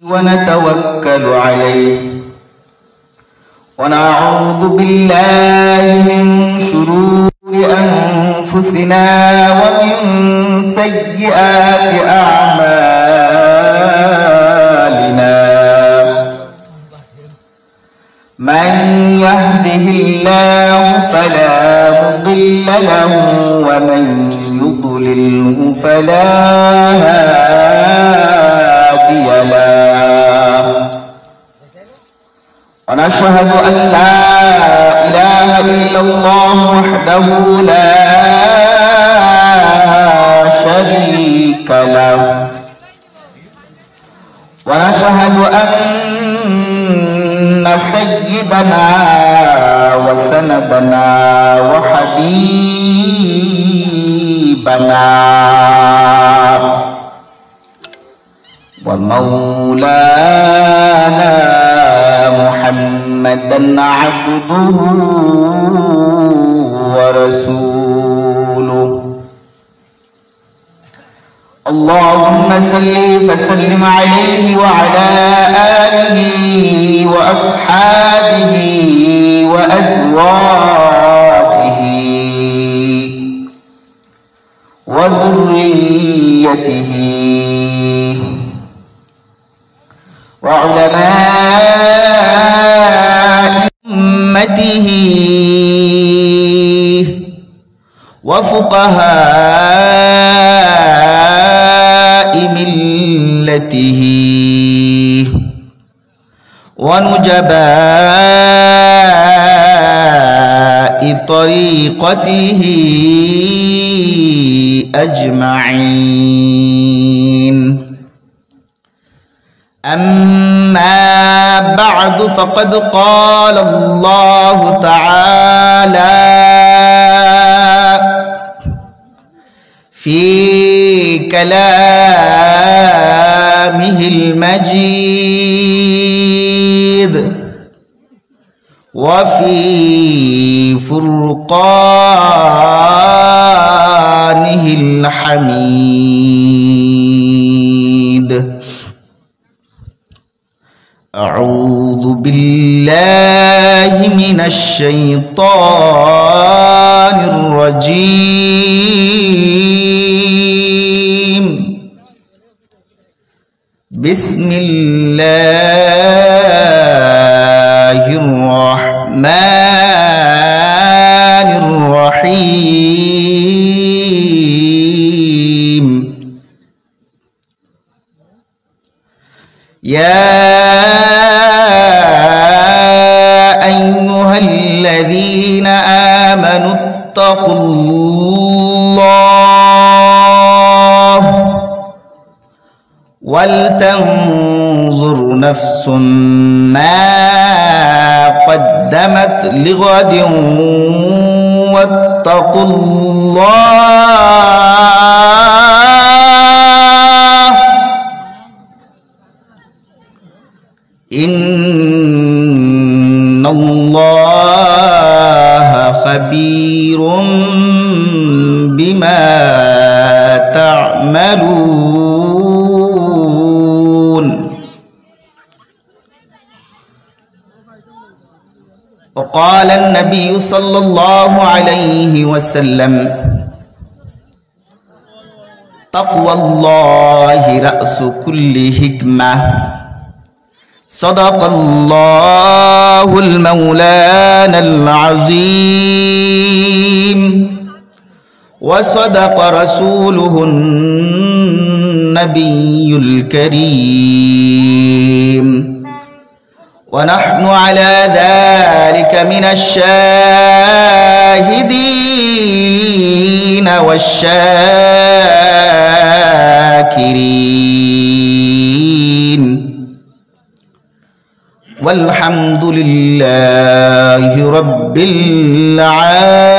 ونتوكل عليه ونعوذ بالله من شرور أنفسنا ومن سيئات أعمالنا من يهده الله فلا مضل له ومن يضلله فلا هادي له ونشهد أن لا إله إلا الله وحده لا شريك له ونشهد أن سيدنا وسندنا وحبيبنا ومولانا محمدا عبده ورسوله اللهم صل وسلم عليه وعلى آله وأصحابه وأزواجه وذريته وعلماء أمته وفقهاء ملته ونجباء طريقته أجمعين أما بعد فقد قال الله تعالى في كلامه المجيد وفي فرقانه الحميد أعوذ بالله من الشيطان الرجيم بسم الله الرحمن الرحيم يا أيها الذين آمنوا اتقوا الله ولتنظر نفس ما قدمت لغد واتقوا الله إن الله خبير بما تعملون وقال النبي صلى الله عليه وسلم تقوى الله رأس كل حكمة صدق الله المولانا العظيم وصدق رسوله النبي الكريم ونحن على ذلك من الشاهدين والشاكرين والحمد لله رب العالمين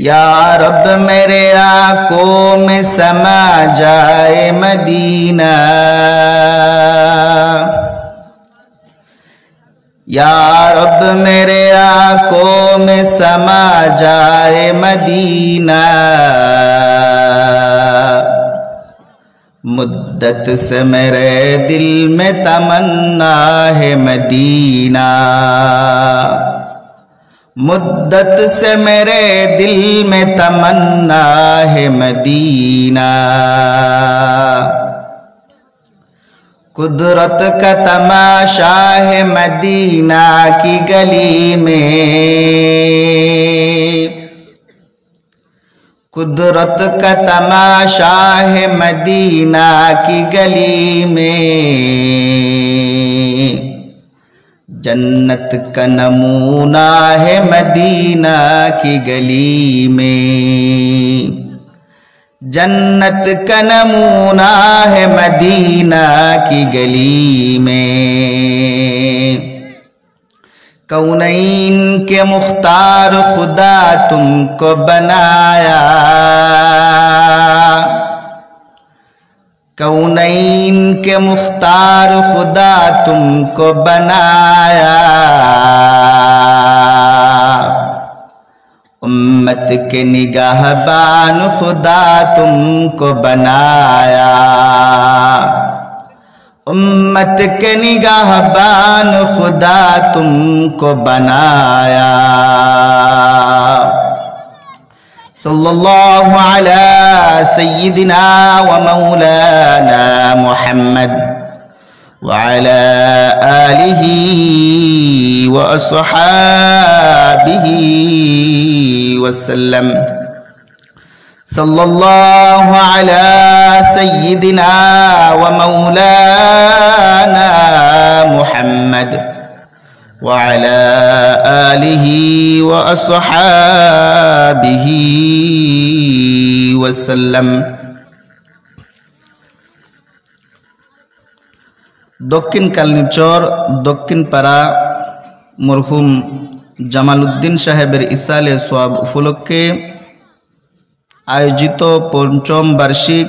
या रब मेरे आंखों में समा जाए मदीना, या रब मेरे आंखों में समा जाए मदीना, मुद्दत से मेरे दिल में तमन्ना है मदीना, मुद्दत से मेरे दिल में तमन्ना है मदीना। कुदरत का तमाशा है मदीना की गली में, कुदरत का तमाशा है मदीना की गली में, जन्नत का नमूना है मदीना की गली में, जन्नत का नमूना है मदीना की गली में। कौनैन के मुख्तार खुदा तुमको बनाया, कौनैन के मुख्तार खुदा तुमको बनाया, उम्मत के निगाहबान खुदा तुमको बनाया, उम्मत के निगाहबान खुदा तुमको बनाया। सल्लल्लाहु अला सय्यिदिना व मौलाना मुहम्मद व अला आलिही व अस्हाबिही वसल्लम। सल्लल्लाहु अला सय्यिदिना व मौलाना मुहम्मद व अला आलिही व अस्हाबिही वसल्लम। दक्षिण कालनीचर दक्षिण पाड़ा मरहुम জামালউদ্দিন সাহেবের ইসালে সোয়াব উপলক্ষে আয়োজিত পঞ্চম বার্ষিক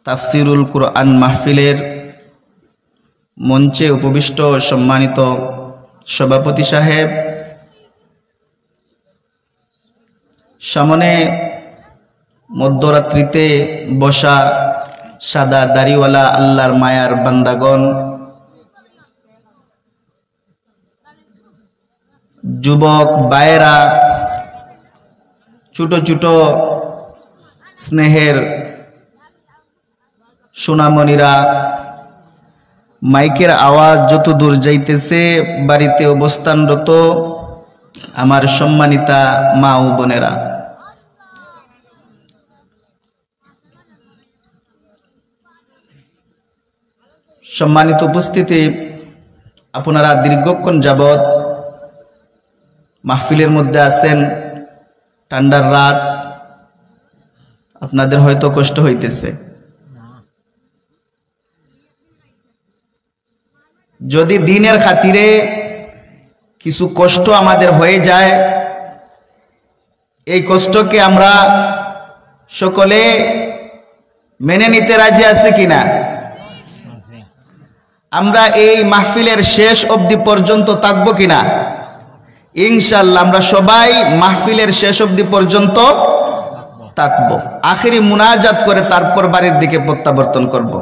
তাফসিরুল কুরআন মাহফিলের মঞ্চে উপবিষ্ট সম্মানিত সভাপতি সাহেব, সামনে মধ্যরাত্রিতে বসা সাদা দাড়িওয়ালা আল্লাহর মায়ার বান্দাগণ, যুবক ভাইয়েরা, ছোট ছোট স্নেহের সোনামণিরা, মাইকের আওয়াজ যত দূর যাইতেছে বাড়িতে অবস্থানরত আমার সম্মানিতা মা ও বোনেরা, সম্মানিত উপস্থিতি, আপনারা দীর্ঘক্ষণ যাবৎ মাহফিলের মধ্যে আছেন, ঠান্ডার রাত, আপনাদের হয়তো কষ্ট হইতেছে। যদি দিনের খাতিরে কিছু কষ্ট আমাদের হয়ে যায়, এই কষ্টকে আমরা সকলে মেনে নিতে রাজি আছি কিনা? আমরা এই মাহফিলের শেষ অবধি পর্যন্ত থাকবো কিনা? ইনশাআল্লাহ আমরা সবাই মাহফিলের শেষ অবধি পর্যন্ত থাকবো। আখিরি মুনাজাত করে তারপর বাড়ির দিকে প্রত্যাবর্তন করব।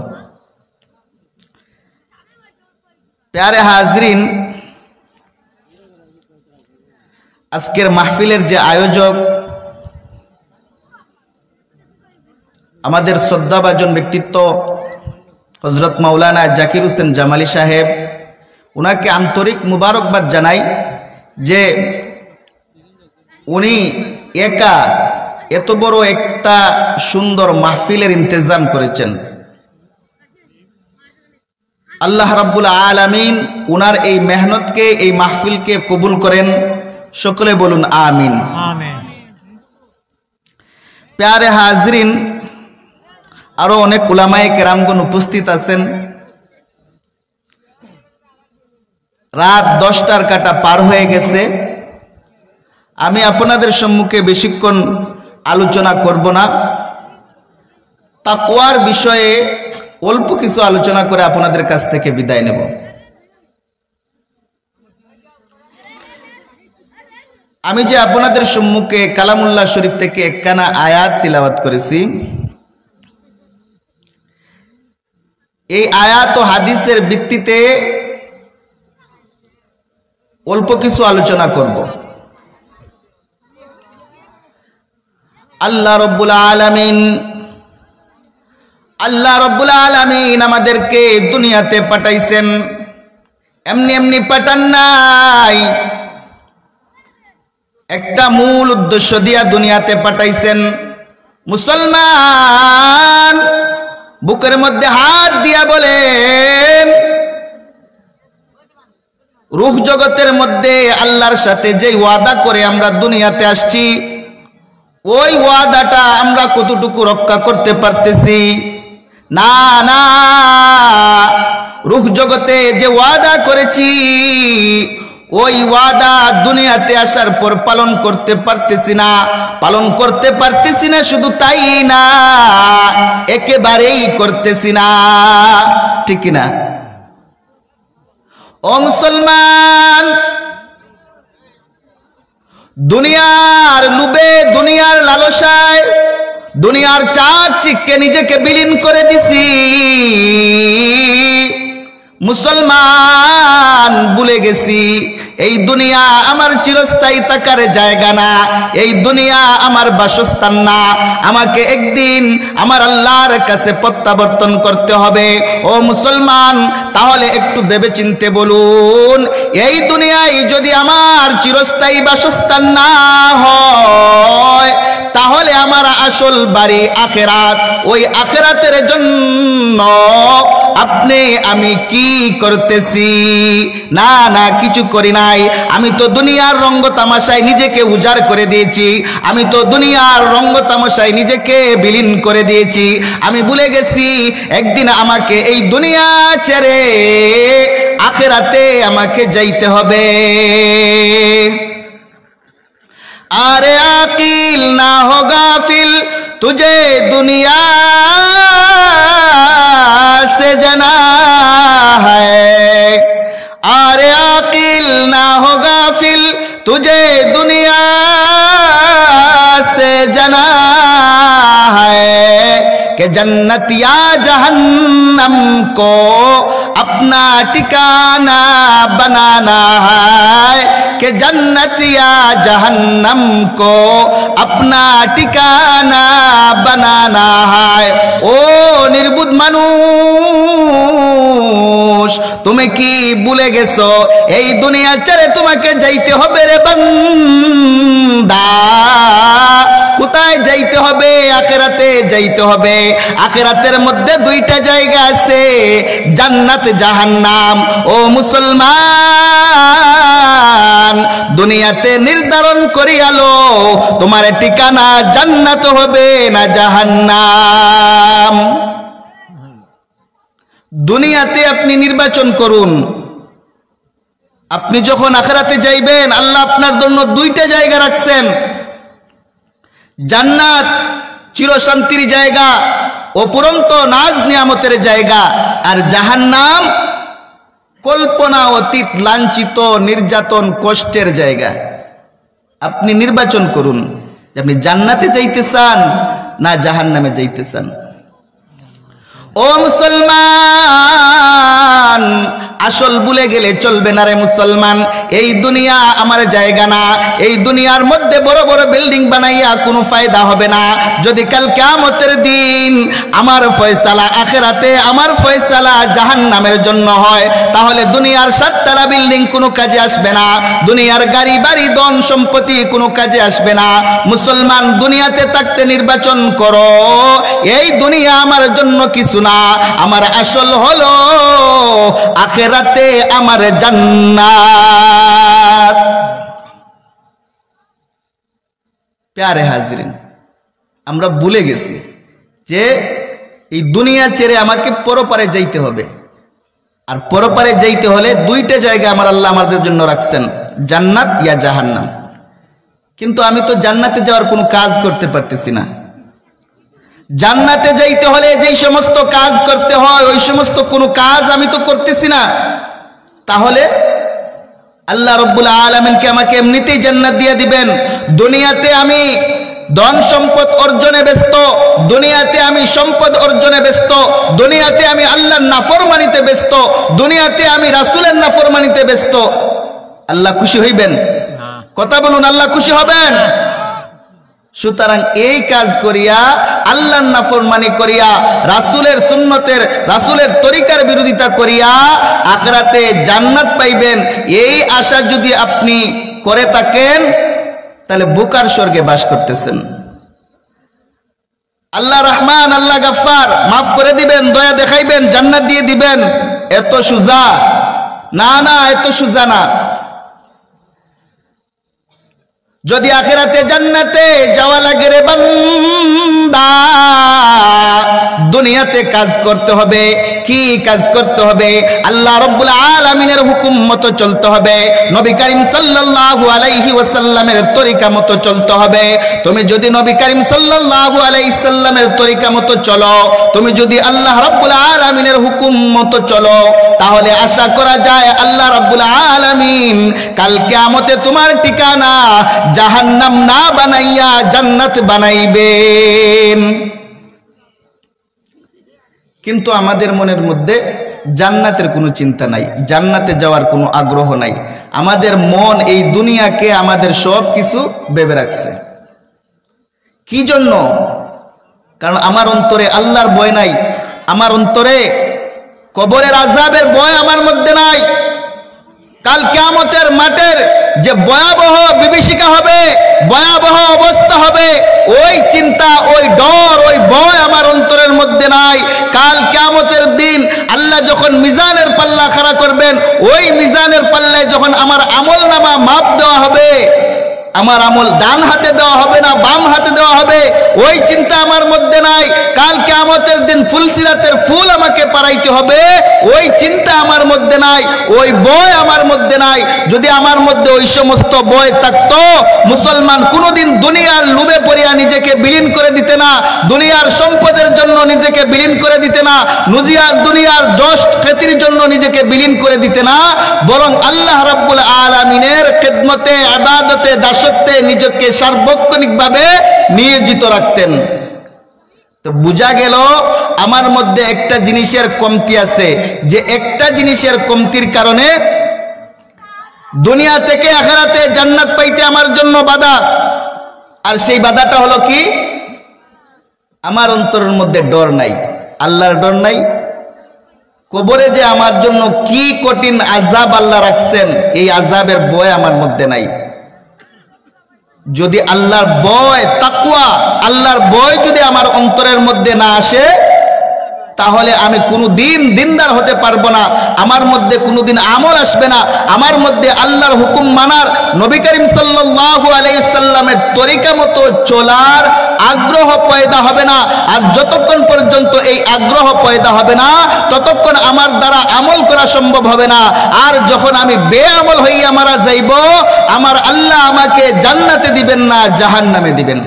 প্যারে হাজরিন, আজকের মাহফিলের যে আয়োজক আমাদের শ্রদ্ধাভাজন ব্যক্তিত্ব হযরত মাওলানা জাকির হোসেন জামালি সাহেব, উনাকে আন্তরিক মুবারকবাদ জানাই যে উনি একা এত বড় একটা সুন্দর মাহফিলের ইন্তজাম করেছেন। আল্লাহ রাব্বুল আলামিন উনার এই মেহনতকে, এই মাহফিলকে কবুল করেন। সকলে বলুন আমিন। প্যারে হাজরিন, আরো অনেক উলামায়ে কেরামগণ উপস্থিত আছেন। রাত 10টার কাটা পার হয়ে গেছে। আমি আপনাদের সম্মুখে বেশিক্ষণ আলোচনা করব না, তাকওয়ার বিষয়ে অল্প কিছু আলোচনা করে আপনাদের কাছ থেকে বিদায় নেব। আমি যে আপনাদের সম্মুখে কালামুল্লাহ শরীফ থেকে একখানা আয়াত তিলাওয়াত করেছি, এই আয়াত ও হাদিসের ভিত্তিতে অল্প কিছু আলোচনা করব। আল্লাহ রব্বুল আলামিন আমাদেরকে দুনিয়াতে পাঠাইছেন, এমনি এমনি পাঠান নাই, একটা মূল উদ্দেশ্য দিয়া দুনিয়াতে পাঠাইছেন। মুসলমান বুকের মধ্যে হাত দিয়া বলেন, রূহ জগতের মধ্যে আল্লাহর সাথে যে ওয়াদা করে আমরা দুনিয়াতে আসছি, ওই ওয়াদাটা আমরা কতটুকু রক্ষা করতে পারতেছি? না না, রূহ জগতে যে ওয়াদা করেছি ওই ওয়াদা দুনিয়াতে আসার পর পালন করতে পারতেছি না। শুধু তাই না, একেবারেই করতেছি না, ঠিক না? ও মুসলমান, দুনিয়ার লোভে, দুনিয়ার লালসায়, দুনিয়ার চাকচিক্যে নিজেকে বিলীন করে দিছি। মুসলমান ভুলে গেছি এই দুনিয়া আমার চিরস্থায়ী থাকার জায়গা না, এই দুনিয়া আমার বাসস্থান না। আমাকে একদিন আমার আল্লাহর কাছে প্রত্যাবর্তন করতে হবে। ও মুসলমান, তাহলে একটু ভেবেচিন্তে বলুন, এই দুনিয়ায় যদি আমার চিরস্থায়ী বাসস্থান না হয়, তাহলে আমার আসল বাড়ি আখেরাত। ওই আখেরাতের জন্য আপনি আমি কি করতেছি? না না, কিছু করি নাই। আমি তো দুনিয়ার রঙ্গ তামাশায় নিজেকে উজাড় করে দিয়েছি, আমি তো দুনিয়ার রঙ্গ তামাশায় নিজেকে বিলীন করে দিয়েছি। আমি ভুলে গেছি একদিন আমাকে এই দুনিয়া ছেড়ে আখেরাতে আমাকে যাইতে হবে। अरे आकिल ना हो गाफिल, तुझे दुनिया से जना है। अरे आकिल ना हो गाफिल, तुझे दुनिया से जना है कि जन्नत या जहन्नम को अपना ठिकाना बनाना है, कि जन्नत या जहन्नम को अपना ठिकाना बनाना है। ओ निर्बुद्ध মানুষ, তুমি কি ভুলে গেছো এই দুনিয়া ছেড়ে তোমাকে যাইতে হবে রে বান্দা? কোথায় যাইতে হবে? আখেরাতে যাইতে হবে। আখেরাতের মধ্যে দুইটা জায়গা আছে, জান্নাত জাহান্নাম। ও মুসলমান, দুনিয়াতে নির্ধারণ করিয়ালো তোমার ঠিকানা জান্নাত হবে না জাহান্নাম। দুনিয়াতে আপনি নির্বাচন করুন। আপনি যখন আখেরাতে যাইবেন, আল্লাহ আপনার জন্য দুইটা জায়গা রাখছেন। জান্নাত চিরশান্তির জায়গা, অপুরন্ত নাজ নিয়ামতের জায়গা, আর জাহান্নাম কল্পনা অতীত লাঞ্ছিত নির্যাতন কষ্টের জায়গা। আপনি নির্বাচন করুন যে আপনি জান্নাতে যাইতে চান না জাহান্নামে যাইতে চান। ও মুসলমান, আসল ভুলে গেলে চলবে না রে মুসলমান। এই দুনিয়া আমার জায়গা না। এই দুনিয়ার মধ্যে বড় বড় বিল্ডিং বানাইয়া কোনো ফায়দা হবে না। যদি কাল কিয়ামতের দিন আমার ফয়সালা আখিরাতে, আমার ফয়সালা জাহান্নামের জন্য হয়, তাহলে দুনিয়ার 7 তলা বিল্ডিং কোনো কাজে আসবে না, দুনিয়ার গাড়ি বাড়ি ধন সম্পত্তি কোনো কাজে আসবে না। মুসলমান, দুনিয়াতে থাকতে নির্বাচন করো, এই দুনিয়া আমার জন্য কিছু না। আমার আসল হলো আখিরাতে আমার জান্নাত। প্যারে হাজরিন, আমরা ভুলে গেছি যে এই দুনিয়া ছেড়ে আমাকে পরপারে যাইতে হবে। আর পরপারে যাইতে হলে দুইটা জায়গা আমার আল্লাহ আমাদের জন্য রাখছেন, জান্নাত ইয়া জাহান্নাম। কিন্তু আমি তো জান্নাতে যাওয়ার কোনো কাজ করতে পারতেছি না। জান্নাতে যাইতে হলে যেই সমস্ত কাজ করতে হয় ওই সমস্ত কোনো কাজ আমি তো করতেছি না। তাহলে আল্লাহ রব্বুল আলামিনকে আমাকে এমনিতেই জান্নাত দিয়ে দিবেন। দুনিয়াতে আমি ধন সম্পদ অর্জনে ব্যস্ত, দুনিয়াতে আমি সম্পদ অর্জনে ব্যস্ত, দুনিয়াতে আমি আল্লাহর নাফরমানিতে ব্যস্ত, দুনিয়াতে আমি রাসূলের নাফরমানিতে ব্যস্ত। আল্লাহ খুশি হইবেন? কথা বলুন, আল্লাহ খুশি হবেন? সুতরাং এই কাজ করিয়া, আল্লাহর নাফরমানি করিয়া, রাসূলের সুন্নতের, রাসূলের তরিকার বিরোধিতা করিয়া আখিরাতে জান্নাত পাইবেন, এই আশা যদি আপনি করে থাকেন তাহলে বুকার স্বর্গে বাস করতেছেন। আল্লাহ রহমান, আল্লাহ গফফার, মাফ করে দিবেন, দয়া দেখাইবেন, জান্নাত দিয়ে দিবেন, এত সোজা না, না এত সোজা না। যদি আখিরাতে জান্নাতে যাওয়া লাগে রে বান্দা, দুনিয়াতে কাজ করতে হবে। কি কাজ করতে হবে? আল্লাহ রাব্বুল আলামিনের হুকুম মতো চলতে হবে, নবী করিম সাল্লাল্লাহু আলাইহি ওয়াসাল্লামের তরিকা মতো চলতে হবে। তুমি যদি নবী করিম সাল্লাল্লাহু আলাইহি সাল্লামের তরিকা মতো চলো, তুমি যদি আল্লাহ রাব্বুল আলামিনের হুকুম মতো চলো, তাহলে আশা করা যায় আল্লাহ রাব্বুল আলামিন কাল কিয়ামতে তোমার ঠিকানা জাহান্নাম না বানাইয়া জান্নাত বানাইবেন। কিন্তু আমাদের মনের মধ্যে জান্নাতের কোনো চিন্তা নাই, জান্নাতে যাওয়ার কোনো আগ্রহ নাই। আমাদের মন এই দুনিয়াকে আমাদের সব কিছু ভেবে রাখছে। কি জন্য? কারণ আমার অন্তরে আল্লাহর ভয় নাই, আমার অন্তরে কবরের আযাবের ভয় আমার মধ্যে নাই। কাল কিয়ামতের মাঠের যে ভয়াবহ বিভীষিকা হবে, ভয়াবহ অবস্থা হবে, ওই চিন্তা, ওই ডর, ওই ভয় আমার অন্তরের মধ্যে নাই। কাল কিয়ামতের দিন আল্লাহ যখন মিজানের পাল্লা খাড়া করবেন, ওই মিজানের পাল্লায় যখন আমার আমল নামা মাপ দেওয়া হবে, আমার আমল ডান হাতে দেওয়া হবে না বাম হাতে দেওয়া হবে, ওই চিন্তা আমার মধ্যে নাই। কাল কিয়ামতের দিন ফুলসিরাতের ফুল আমাকে পারাইতে হবে, ওই চিন্তা আমার মধ্যে নাই, ওই ভয় আমার মধ্যে নাই। যদি আমার মধ্যে ওই সমস্ত ভয় থাকতো, মুসলমান কোনোদিন দুনিয়ার লোভে পড়িয়া নিজেকে বিলীন করে দিতে না, দুনিয়ার সম্পদের জন্য নিজেকে বিলীন করে দিতে না, দুনিয়ার যশ খ্যাতির জন্য নিজেকে বিলীন করে দিতে না, বরং আল্লাহ রাব্বুল আলামিনের খেদমতে, ইবাদতে, দাসত্বে নিজেকে সার্বক্ষণিকভাবে নিয়োজিত রাখতেন। তো বুঝা গেল আমার মধ্যে একটা জিনিসের কমতি আছে, যে একটা জিনিসের কমতির কারণে দুনিয়া থেকে আখিরাতে জান্নাত পাইতে আমার জন্য বাধা। আর সেই বাধাটা হলো কি? আমার অন্তরের মধ্যে ডর নাই, আল্লাহর ডর নাই। কবরে যে আমার জন্য কি কঠিন আযাব আল্লাহ রাখছেন, এই আযাবের ভয় আমার মধ্যে নাই। যদি আল্লাহর ভয়, তাকওয়া, আল্লাহর ভয় যদি আমার অন্তরের মধ্যে না আসে, তাহলে আমি কোনোদিন দিনদার হতে পারবো না, আমার মধ্যে কোনোদিন আমল আসবে না, আমার মধ্যে আল্লাহর হুকুম মানার, নবী করিম সাল্লাল্লাহু আলাইহি সাল্লামের তরিকা মতো চলার আগ্রহ পয়দা হবে না। আর যতক্ষণ পর্যন্ত এই আগ্রহ পয়দা হবে না, ততক্ষণ আমার দ্বারা আমল করা সম্ভব হবে না। আর যখন আমি বেআমল হইয়া মারা যাইব, আমার আল্লাহ আমাকে জান্নাতে দিবেন না, জাহান্নামে দিবেন।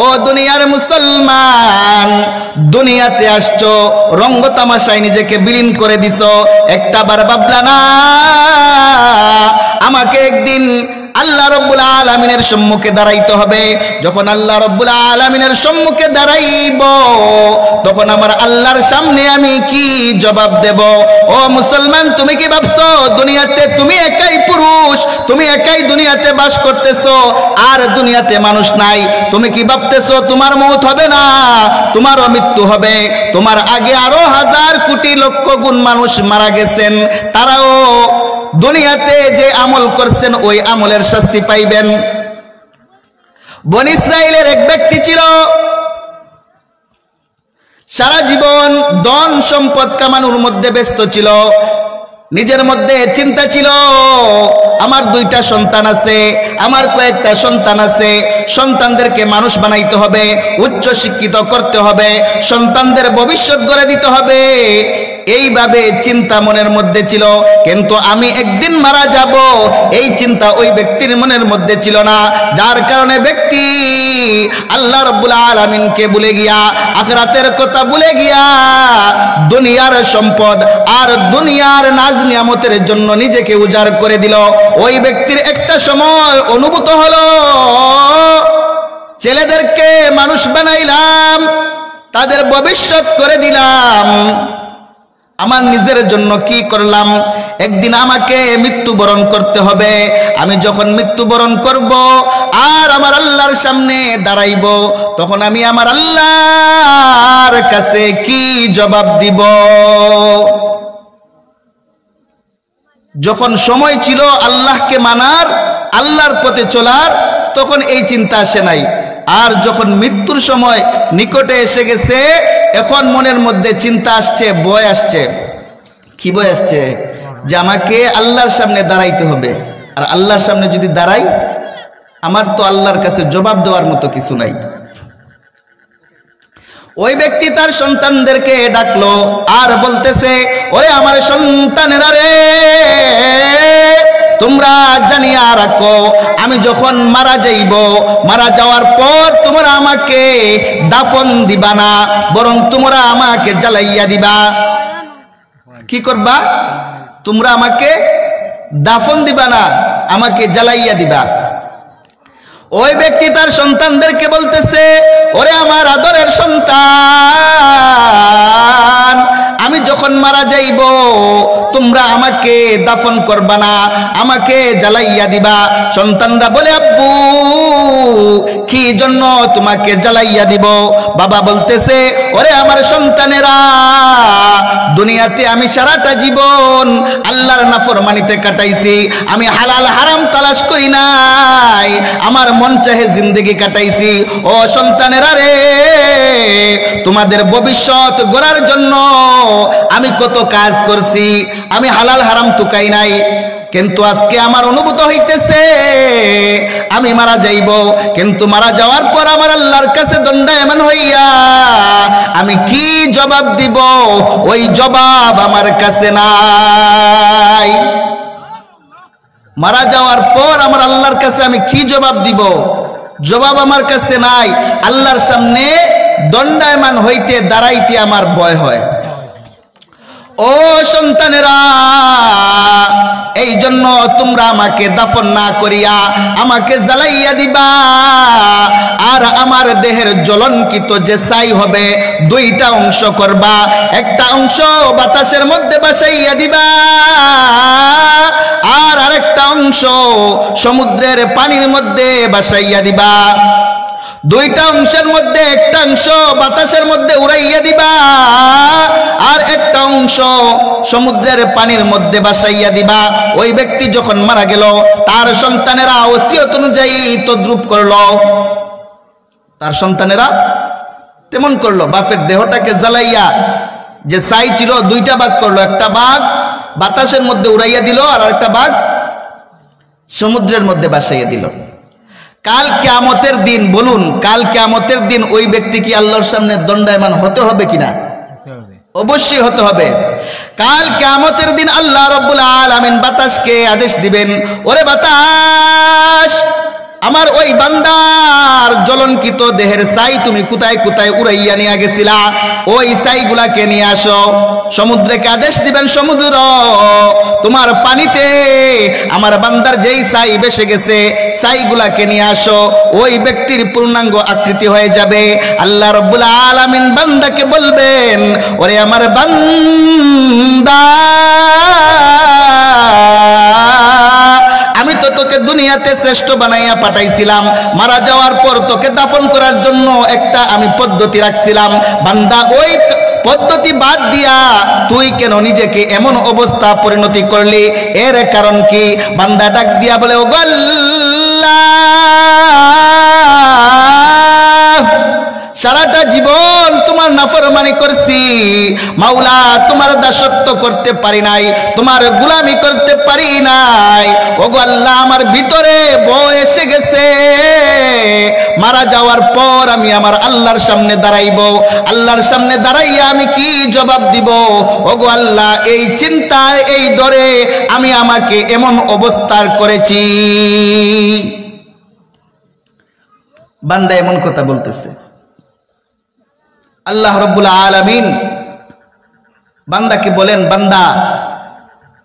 ও দুনিয়ার মুসলমান, দুনিয়াতে আসছো, রঙ্গ তামাশায় নিজেকে বিলীন করে দিছো, একটা বার ভাবলা না আমাকে একদিন আল্লাহ রাব্বুল আলামিনের সম্মুখে দাঁড়াইতে হবে। যখন আল্লাহ রাব্বুল আলামিনের সম্মুখে দাঁড়াইব, তখন আমার আল্লাহর সামনে আমি কি জবাব দেব? ও মুসলমান, তুমি কি ভাবছো দুনিয়াতে তুমি একাই পুরুষ, তুমি একাই দুনিয়াতে বাস করতেছো, আর দুনিয়াতে মানুষ নাই? তুমি কি ভাবতেছো তোমার মওত হবে না? তোমারও মৃত্যু হবে। তোমার আগে আরো হাজার কোটি লক্ষ গুণ মানুষ মারা গেছেন, তারাও দুনিয়াতে যে আমল করছেন ওই আমলের শাস্তি পাইবেন। বনী ইসরাইলের এক ব্যক্তি ছিল, সারা জীবন ধন সম্পদ কামানোর মধ্যে ব্যস্ত ছিল। নিজের মধ্যে চিন্তা ছিল, আমার দুইটা সন্তান আছে, আমার কয়েকটা সন্তান আছে, সন্তানদেরকে মানুষ বানাইতে হবে, উচ্চ শিক্ষিত করতে হবে, সন্তানদের ভবিষ্যৎ গড়ে দিতে হবে। এইভাবে চিন্তা মনের মধ্যে ছিল, কিন্তু আমি একদিন মারা যাব এই চিন্তা ওই ব্যক্তির মনের মধ্যে ছিল না। যার কারণে ব্যক্তি আল্লাহ রাব্বুল আলামিনকে ভুলে গিয়া, আখিরাতের কথা ভুলে গিয়া দুনিয়ার সম্পদ আর দুনিয়ার নাজ নিয়ামতের জন্য নিজেকে উজাড় করে দিল। ওই ব্যক্তির একটা সময় অনুভূত হলো, ছেলেদেরকে মানুষ বানাইলাম, তাদের ভবিষ্যৎ করে দিলাম, আমার নিজের জন্য কি করলাম? একদিন আমাকে মৃত্যুবরণ করতে হবে। আমি যখন মৃত্যুবরণ করব আর আমার আল্লাহর সামনে দাঁড়াইব, তখন আমি আমার আল্লাহর কাছে কি জবাব দিব? যখন সময় ছিল আল্লাহকে মানার, আল্লাহর পথে চলার, তখন এই চিন্তা আসে নাই। আর যখন মৃত্যুর সময় নিকটে এসে গেছে, এখন মনের মধ্যে চিন্তা আসছে, ভয় আসছে। কি ভয় আসছে? যে আমাকে আল্লাহর সামনে দাঁড়াইতে হবে, আর আল্লাহর সামনে যদি দাঁড়াই, আমার তো আল্লাহর কাছে জবাব দেওয়ার মতো কিছু নাই। ওই ব্যক্তি তার সন্তানদেরকে ডাকলো আর বলতেছে, ওরে আমার সন্তানেরা রে, তোমরা জানিয়া রাখো, আমি যখন মারা যাইব, মারা যাওয়ার পর তোমরা আমাকে দাফন দিবা না, বরং তোমরা আমাকে জ্বালাইয়া দিবা। কি করবা? তোমরা আমাকে দাফন দিবা না, আমাকে জ্বালাইয়া দিবা। ওই ব্যক্তি তার সন্তানদেরকে বলতেছে, ওরে আমার আদরের সন্তান, আমি যখন মারা যাইব তোমরা আমাকে দাফন করবা না, আমাকে জ্বালাইয়া দিবা। সন্তানরা বলে, আব্বু কি জন্য তোমাকে জ্বালাইয়া দিব? বাবা বলতেছে, ওরে আমার সন্তানেরা, দুনিয়াতে আমি সারাটা জীবন আল্লাহর নাফরমানিতে কাটাইছি, আমি হালাল হারাম তালাশ করি নাই, আমার মন চাহে জিন্দেগি কাটাইছি। ও সন্তানেরা রে, তোমাদের ভবিষ্যৎ গড়ার জন্য আমি কত কাজ করছি, আমি হালাল হারাম তুকাই নাই, কিন্তু আজকে আমার অনুভূত হইতেছে আমি মারা যাইব, কিন্তু মারা যাওয়ার পর আমার আল্লাহর কাছে দণ্ডায়মান হইয়া আমি কি জবাব দিব? ওই জবাব আমার কাছে নাই। মারা যাওয়ার পর আমার আল্লাহর কাছে আমি কি জবাব দিব? জবাব আমার কাছে নাই। আল্লাহর সামনে দণ্ডায়মান হইতে দাঁড়াইতে আমার ভয় হয়। ও সন্তানেরা, এই জন্য তোমরা আমাকে দাফন না করিয়া আমাকে জ্বালাইয়া দিবা, আর আমার দেহের জ্বলনকিত যে ছাই হবে দুইটা অংশ করবা, একটা অংশ বাতাসের মধ্যে ভাসাইয়া দিবা, আর আরেকটা অংশ সমুদ্রের পানির মধ্যে ভাসাইয়া দিবা। দুইটা অংশের মধ্যে একটা অংশ বাতাসের মধ্যে উড়াইয়া দিবা, আর একটা অংশ সমুদ্রের পানির মধ্যে ভাসাইয়া দিবা। ওই ব্যক্তি যখন মারা গেল, তার সন্তানেরা ওসিয়ত অনুযায়ী তদ্রূপ করলো। তার সন্তানেরা তেমন করলো, বাপের দেহটাকে জ্বালাইয়া যে ছাই ছিল দুইটা ভাগ করলো, একটা ভাগ বাতাসের মধ্যে উড়াইয়া দিল, আর একটা ভাগ সমুদ্রের মধ্যে ভাসাইয়া দিল। কাল কিয়ামতের দিন, বলুন কাল কিয়ামতের দিন ওই ব্যক্তি কি আল্লাহর সামনে দণ্ডায়মান হতে হবে কিনা? অবশ্যই হতে হবে। কাল কিয়ামতের দিন আল্লাহ রাব্বুল আলামিন বাতাসকে আদেশ দিবেন, ওরে বাতাস, আমার ওই বান্দার জ্বলনকিত দেহের ছাই তুমি কোথায় কোথায় উড়াইয়া নিয়ে গেছিলা, ওই ছাইগুলাকে নিয়ে আসো। সমুদ্রকে আদেশ দিবেন, সমুদ্র তোমার পানিতে আমার বান্দার যেই ছাই ভেসে গেছে ছাইগুলাকে নিয়ে আসো। ওই ব্যক্তির পূর্ণাঙ্গ আকৃতি হয়ে যাবে। আল্লাহ রাব্বুল আলামিন বান্দাকে বলবেন, ওরে আমার বান্দা, আমি তো তোকে দুনিয়াতে শ্রেষ্ঠ বানাইয়া পাঠাইছিলাম, মারা যাওয়ার পর তোকে দাফন করার জন্য একটা আমি পদ্ধতি রাখছিলাম। বান্দা, ওই পদ্ধতি বাদ দিয়া তুই কেন নিজেকে এমন অবস্থা পরিণতি করলি? এর কারণ কি? বান্দা ডাক দিয়া বলে, ও আল্লাহ, সারাটা জীবন তোমার নাফরমানি করছি, মাওলা তোমার দাসত্ব করতে পারি নাই, তোমার গোলামি করতে পারি নাই। ওগো আল্লাহ, আমার ভিতরে ভয় এসে গেছে, মারা যাওয়ার পর আমি আমার আল্লাহর সামনে দাঁড়াইব, আল্লাহর সামনে দাঁড়াইয়া আমি কি জবাব দিব? ওগো আল্লাহ, এই চিন্তায় এই ডরে আমি আমাকে এমন অবস্থার করেছি। বান্দা এমন কথা বলতেছে। আল্লাহ রাব্বুল আলামিন বান্দাকে বলেন, বান্দা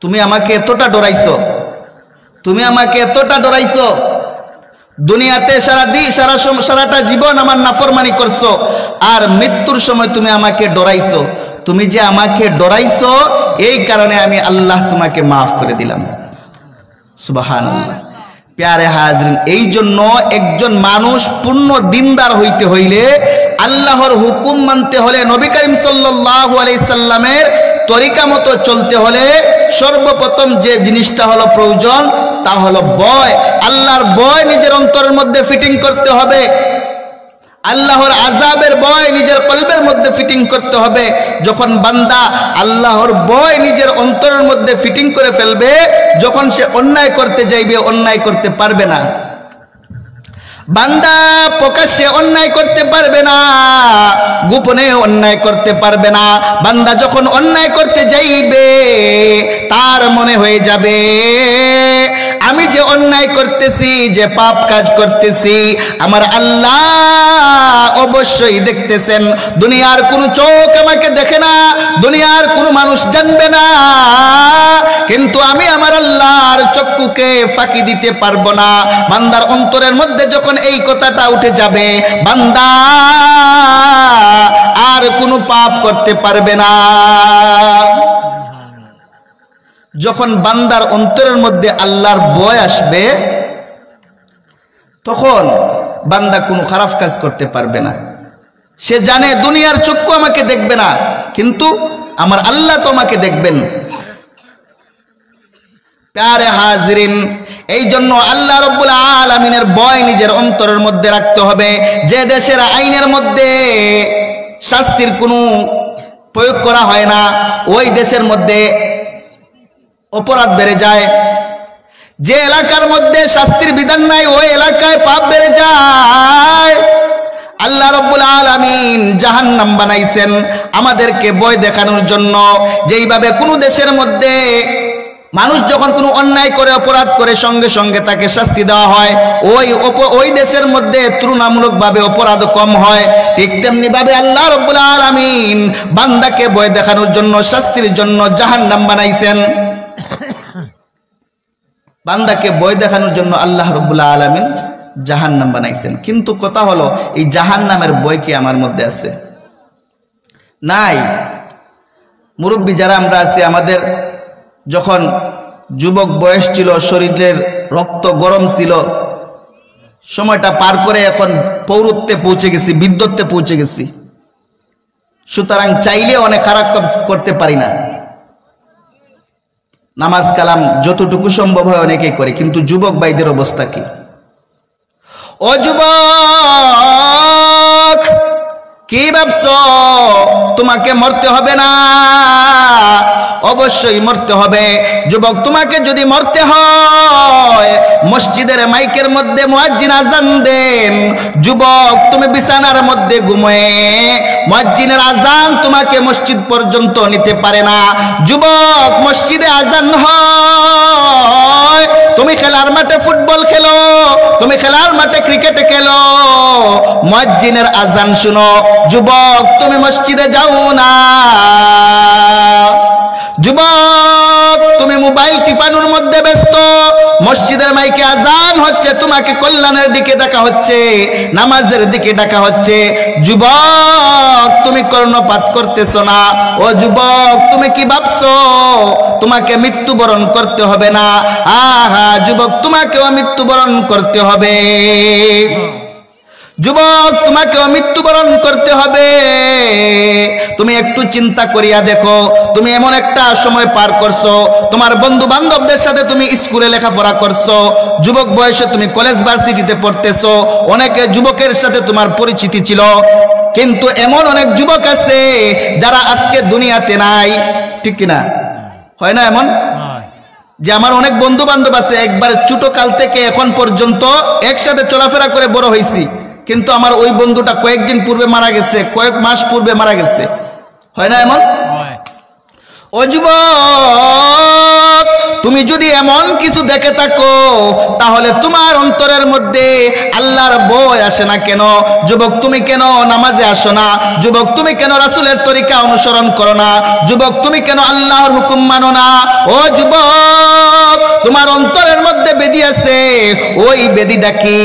তুমি আমাকে এতটা ডরাইছো, তুমি আমাকে এতটা ডরাইছো, দুনিয়াতে সারাটা জীবন আমার নাফরমানি করছো, আর মৃত্যুর সময় তুমি আমাকে ডরাইছো। তুমি যে আমাকে ডরাইছো এই কারণে আমি আল্লাহ তোমাকে মাফ করে দিলাম। সুবহানাল্লাহ। প্যারে হাজরিন, এই জন্য একজন মানুষ পূর্ণ দিনদার হইতে হইলে, আল্লাহর হুকুম মানতে হলে, নবী করিম সাল্লাল্লাহু আলাইহি সাল্লামের তরিকা মতো চলতে হলে সর্বপ্রথম যে জিনিসটা হলো প্রয়োজন তা হলো ভয়। আল্লাহর ভয় নিজের অন্তরের মধ্যে ফিটিং করতে হবে, আল্লাহর আযাবের ভয় নিজের কলবের মধ্যে ফিটিং করতে হবে। যখন বান্দা আল্লাহর ভয় নিজের অন্তরের মধ্যে ফিটিং করে ফেলবে, যখন সে অন্যায় করতে যাইবে অন্যায় করতে পারবে না। বান্দা প্রকাশ্যে অন্যায় করতে পারবে না, গোপনে অন্যায় করতে পারবে না। বান্দা যখন অন্যায় করতে যাইবে তার মনে হয়ে যাবে আমি যে অন্যায় করতেছি, যে পাপ কাজ করতেছি, আমার আল্লাহ অবশ্যই দেখতেছেন। দুনিয়ার কোনো চোখ আমাকে দেখে না, দুনিয়ার কোনো মানুষ জানবে না, কিন্তু আমি আমার আল্লাহর চক্ষুকে ফাঁকি দিতে পারবো না। বান্দার অন্তরের মধ্যে যখন এই কথাটা উঠে যাবে, বান্দা আর কোনো পাপ করতে পারবে না। যখন বান্দার অন্তরের মধ্যে আল্লাহর ভয় আসবে, তখন বান্দা কোনো খারাপ কাজ করতে পারবে না। সে জানে দুনিয়ার চক্ষু আমাকে দেখবে না, কিন্তু আমার আল্লাহ তো আমাকে দেখবেন। প্যারে হাজরিন, এই জন্য আল্লাহ রাব্বুল আলামিনের ভয় নিজের অন্তরের মধ্যে রাখতে হবে। যে দেশের আইনের মধ্যে শাস্তির কোনো প্রয়োগ করা হয় না, ওই দেশের মধ্যে অপরাধ বেড়ে যায়। যে এলাকার মধ্যে শাস্তির বিধান নাই, ওই এলাকায় পাপ বেড়ে যায়। আল্লাহ রাব্বুল আলামিন জাহান্নাম বানাইছেন আমাদেরকে ভয় দেখানোর জন্য। যেইভাবে কোনো দেশের মধ্যে মানুষ যখন কোনো অন্যায় করে, অপরাধ করে, সঙ্গে সঙ্গে তাকে শাস্তি দেওয়া হয়, ওই দেশের মধ্যে তুলনামূলকভাবে অপরাধ কম হয়। ঠিক তেমনি ভাবে আল্লাহ রাব্বুল আলামিন বান্দাকে ভয় দেখানোর জন্য, শাস্তির জন্য জাহান্নাম বানাইছেন। বান্দাকে ভয় দেখানোর জন্য আল্লাহ রাব্বুল আলামিন জাহান্নাম বানাইছেন। কিন্তু কথা হলো, এই জাহান্নামের ভয় কি আমার মধ্যে আছে? নাই। মুরব্বী যারা আমরা আছি, আমাদের যখন যুবক বয়স ছিল, শরীরের রক্ত গরম ছিল, সময়টা পার করে এখন পৌরত্বে পৌঁছে গেছি, বিদ্যুৎতে পৌঁছে গেছি। সুতরাং চাইলে অনেক খারাপ করতে পারি না। নামাজ কালাম যতটুকু সম্ভব হয় অনেকেই করে, কিন্তু যুবক ভাইদের অবস্থা কি? ও যুবক, কি ভাবছো তোমাকে মরতে হবে না? অবশ্যই মরতে হবে। যুবক, তোমাকে যদি মরতে হয়, মসজিদের মাইকের মধ্যে মুয়াজ্জিন আজান দেন। যুবক, তুমি বিছানার মধ্যে ঘুমোয়, মুয়াজ্জিনের আজান তোমাকে মসজিদ পর্যন্ত নিতে পারে না। যুবক, মসজিদে আজান হয়, তুমি খেলার মাঠে ফুটবল খেলো, তুমি খেলার মাঠে ক্রিকেট খেলো, মুয়াজ্জিনের আজান শুনো। যুবক, তুমি মসজিদে যাও না। যুবক, তুমি মোবাইল টিপানোর মধ্যে ব্যস্ত, মসজিদের মাইকে আজান হচ্ছে, তোমাকে কল্যাণের দিকে ডাকা হচ্ছে, নামাজের দিকে ডাকা হচ্ছে। যুবক, তুমি কর্ণপাত করতেছো না। ও যুবক, তুমি কি ভাবছো তোমাকে মৃত্যুবরণ করতে হবে না? আহা যুবক, তোমাকেও মৃত্যুবরণ করতে হবে। যুবক, তোমাকেও মৃত্যুবরণ করতে হবে। তুমি একটু চিন্তা করিয়া দেখো, তুমি এমন একটা সময় পার করছো, তোমার বন্ধু বান্ধবদের সাথে তুমি স্কুলে লেখাপড়া করছো, যুবক বয়সে তুমি কলেজ ভার্সিটিতে পড়তেছো, অনেকে যুবকের সাথে তোমার পরিচিতি ছিল, কিন্তু এমন অনেক যুবক আছে যারা আজকে দুনিয়াতে নাই। ঠিক কিনা? হয় না এমন? যে আমার অনেক বন্ধু বান্ধব আছে, একবার ছোট কাল থেকে এখন পর্যন্ত একসাথে চলাফেরা করে বড় হয়েছি, কিন্তু আমার ওই বন্ধুটা কয়েকদিন পূর্বে মারা গেছে, কয়েক মাস পূর্বে মারা গেছে, হয় না এমন? ও যুবক, তুমি যদি এমন কিছু দেখে থাকো তাহলে তোমার অন্তরের মধ্যে আল্লাহর ভয় আসে না কেন? যুবক, তুমি কেন নামাজে আসো না? যুবক, তুমি কেন রাসূলের তরিকা অনুসরণ করো না? যুবক, তুমি কেন আল্লাহর হুকুম মানো না? ও যুবক, তোমার অন্তরের মধ্যে বেদি আছে, ওই বেদিটা কি?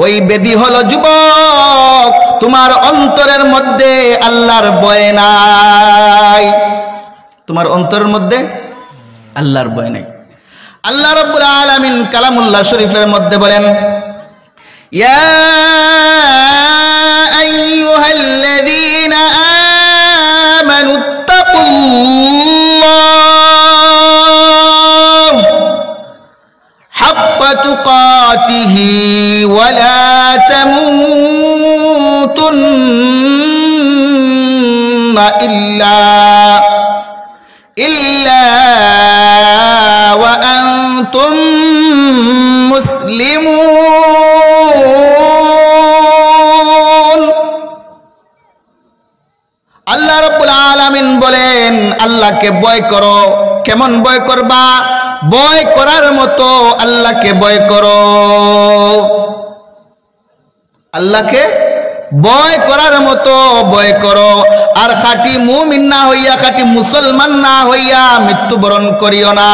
ওই বেদি হলো যুবক, তোমার অন্তরের মধ্যে আল্লাহর ভয় নাই, তোমার অন্তরের মধ্যে আল্লাহর ভয় নাই। আল্লাহ রাব্বুল আলামিন কালামুল্লাহ শরীফের মধ্যে বলেন, ইয়া আইয়ুহাল্লাযীনা আমানুত্তাকুল্লাহ হাক্কা তুকাতিহি ওয়া লা তামুতুন্না ইল্লা ওয়া আনতুম মুসলিমুন। আল্লাহ রাব্বুল আলামিন বলেন, আল্লাহকে ভয় করো। কেমন ভয় করবা? ভয় করার মতো আল্লাহকে ভয় করো। আল্লাহকে ভয় করার মতো ভয় করো। আর খাঁটি মুমিন না হইয়া, খাঁটি মুসলমান না হইয়া মৃত্যুবরণ করিও না।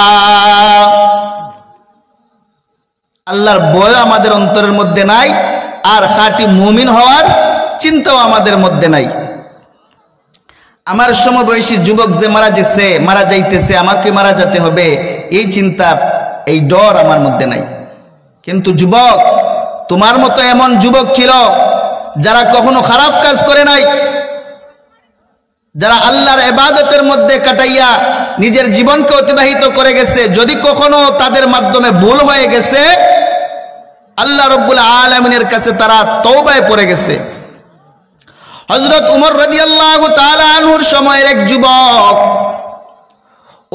আল্লাহর ভয় আমাদের অন্তরের মধ্যে নাই, আর খাঁটি মুমিন হওয়ার চিন্তাও আমাদের মধ্যে নাই। আমার সমবয়সী যুবক যে মারা যাইতেছে, আমাকে মারা যেতে হবে, এই চিন্তা, এই ডর আমার মধ্যে নাই। কিন্তু যুবক, তোমার মতো এমন যুবক ছিল যারা কখনো খারাপ কাজ করে নাই, যারা আল্লাহর ইবাদতের মধ্যে কাটাইয়া নিজের জীবনকে অতিবাহিত করে গেছে। যদি কখনো তাদের মাধ্যমে ভুল হয়ে গেছে, আল্লাহ রাব্বুল আলামিনের কাছে তারা তওবায় পড়ে গেছে। হযরত উমর রাদিয়াল্লাহু তাআলা আনহুর সময়ের এক যুবক,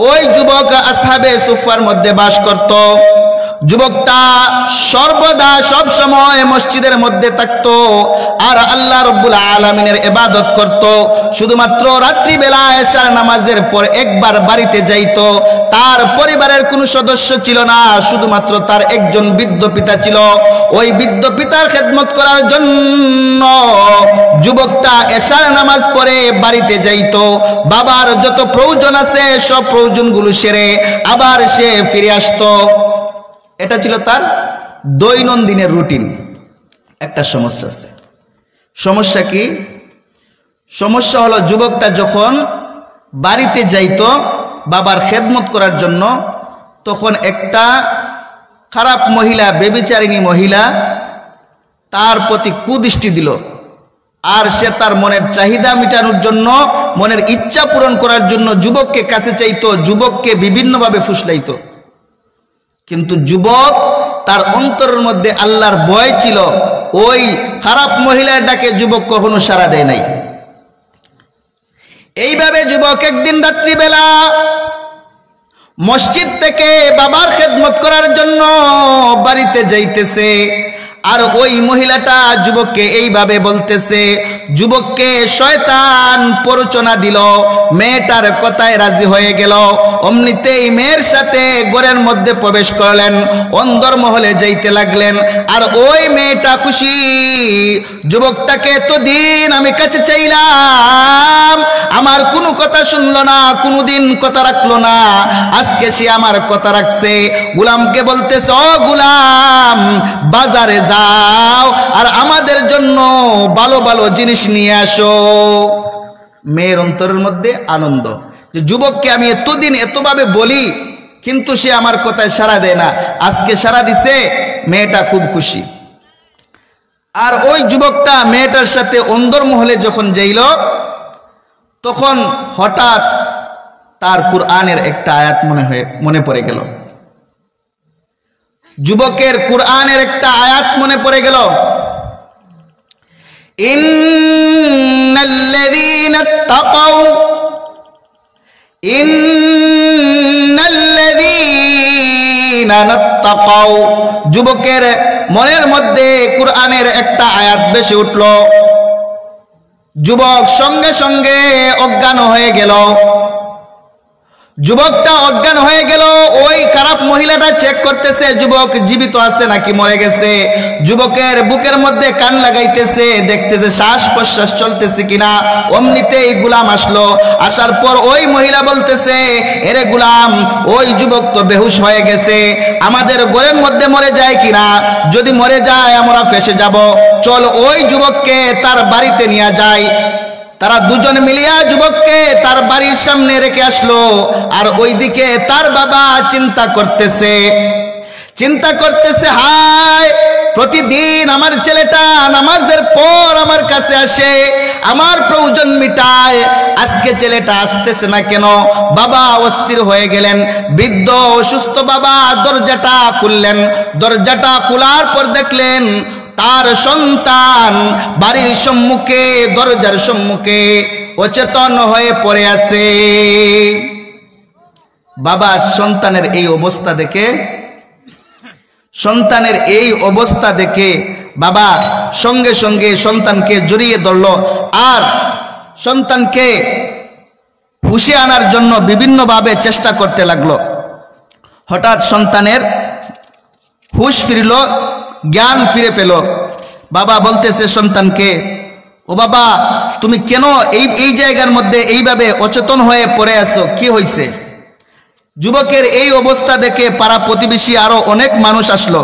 ওই যুবক আসহাবে সুফার মধ্যে বাস করত। যুবকটা সর্বদা সব সময় মসজিদের মধ্যে থাকতো আর আল্লাহ রাব্বুল আলামিনের ইবাদত করত। শুধুমাত্র রাত্রিবেলা এশার নামাজের পর একবার বাড়িতে যাইতো। তার পরিবারের কোনো সদস্য ছিল না, শুধুমাত্র তার একজন বৃদ্ধ পিতা ছিল। ওই বৃদ্ধ পিতার খেদমত করার জন্য যুবকটা এশার নামাজ পড়ে বাড়িতে যাইতো। বাবার যত প্রয়োজন আছে সব প্রয়োজনগুলো সেরে আবার সে ফিরে আসতো। এটা ছিল তার দৈনন্দিনের রুটিন। একটা সমস্যা আছে। সমস্যা কি? সমস্যা হলো, যুবকটা যখন বাড়িতে যাইতো বাবার খেদমত করার জন্য, তখন একটা খারাপ মহিলা, ব্যভিচারিণী মহিলা তার প্রতি কুদৃষ্টি দিল। আর সে তার মনের চাহিদা মেটানোর জন্য, মনের ইচ্ছা পূরণ করার জন্য যুবককে কাছে চাইতো, যুবককে বিভিন্নভাবে ফুসলাইতো। কিন্তু যুবক, তার অন্তরের মধ্যে আল্লাহর ভয় ছিল। ওই খারাপ মহিলার ডাকে যুবক কখনো সাড়া দেয় নাই। এইভাবে যুবক একদিন রাত্রিবেলা মসজিদ থেকে বাবার খেদমত করার জন্য বাড়িতে যাইতেছে। আর ওই মহিলাটা যুবককে এইভাবে বলতেছে। যুবককে শয়তান প্ররোচনা দিল, মেয়েটার কথায় রাজি হয়ে গেল। অমনিতেই মেয়ের সাথে ঘরের মধ্যে প্রবেশ করলেন, অন্দরমহলে যাইতে লাগলেন। আর ওই মেয়েটা খুশি। যুবকটাকে এতদিন আমি কাছে চাইলাম, আমার কোনো কথা শুনলো না, কোনোদিন কথা রাখলো না। আজকে সে আমার কথা রাখছে। গোলামকে বলতেছে, ও গোলাম, বাজারে যাও আর আমাদের জন্য ভালো ভালো জিনিস নিয়ে আসো। মেয়ের অন্তরের মধ্যে আনন্দ যে যুবককে আমি এতদিন এতভাবে বলি, কিন্তু সে আমার কথায় সাড়া দেয় না। আজকে সাড়া দিছে, মেয়েটা খুব খুশি। আর ওই যুবকটা মেয়েটার সাথে অন্দরমহলে যখন যাইল, তখন হঠাৎ তার কুরআনের একটা আয়াত মনে পড়ে গেল। যুবকের কুরআনের একটা আয়াত মনে পড়ে গেল। ইন্নাল্লাযীনা তাকাউ তাকাও। যুবকের মনের মধ্যে কোরআনের একটা আয়াত বেশি উঠল, যুবক সঙ্গে সঙ্গে অজ্ঞান হয়ে গেল। যুবকটা অজ্ঞান হয়ে গেল। ওই খারাপ মহিলাটা চেক করতেছে যুবক জীবিত আছে নাকি মরে গেছে। যুবকের বুকের মধ্যে কান লাগাইতেছে, দেখতেছে শ্বাস প্রশ্বাস চলতেছে কিনা। অমনিতেই গোলাম আসলো। আসার পর ওই মহিলা বলতেছে, এরে গোলাম, ওই যুবক তো বেহুশ হয়ে গেছে, আমাদের ঘরের মধ্যে মরে যায় কিনা। যদি মরে যায় আমরা ফেসে যাব, চল ওই যুবককে তার বাড়িতে নিয়ে যাই। তারা দুজন মিলিয়া যুবককে তার বাড়ির সামনে রেখে আসলো। আর ওইদিকে তার বাবা চিন্তা করতেছে, হায়, প্রতিদিন আমার ছেলেটা নামাজের পর আমার কাছে আসে, আমার প্রয়োজন মিটায়, আজকে ছেলেটা আসতেছে না কেন। বাবা অস্থির হয়ে গেলেন। বৃদ্ধ অসুস্থ বাবা দরজাটা খুললেন। দরজাটা খোলার পর দেখলেন তার সন্তান বাড়ির সম্মুখে, দরজার সম্মুখে অচেতন হয়ে পড়ে আছে। বাবা সন্তানের এই অবস্থা দেখে বাবা সঙ্গে সঙ্গে সন্তানকে জড়িয়ে ধরল আর সন্তানকে হুঁশে আনার জন্য বিভিন্নভাবে চেষ্টা করতে লাগলো। হঠাৎ সন্তানের হুঁশ ফিরল, জ্ঞান ফিরে পেল। বাবা বলতেছে সন্তানকে, ও বাবা, তুমি কেন এই জায়গার মধ্যে এইভাবে অচেতন হয়ে পড়ে আছো, কি হয়েছে? যুবকের এই অবস্থা দেখে পাড়া প্রতিবেশী আরো অনেক মানুষ আসলো।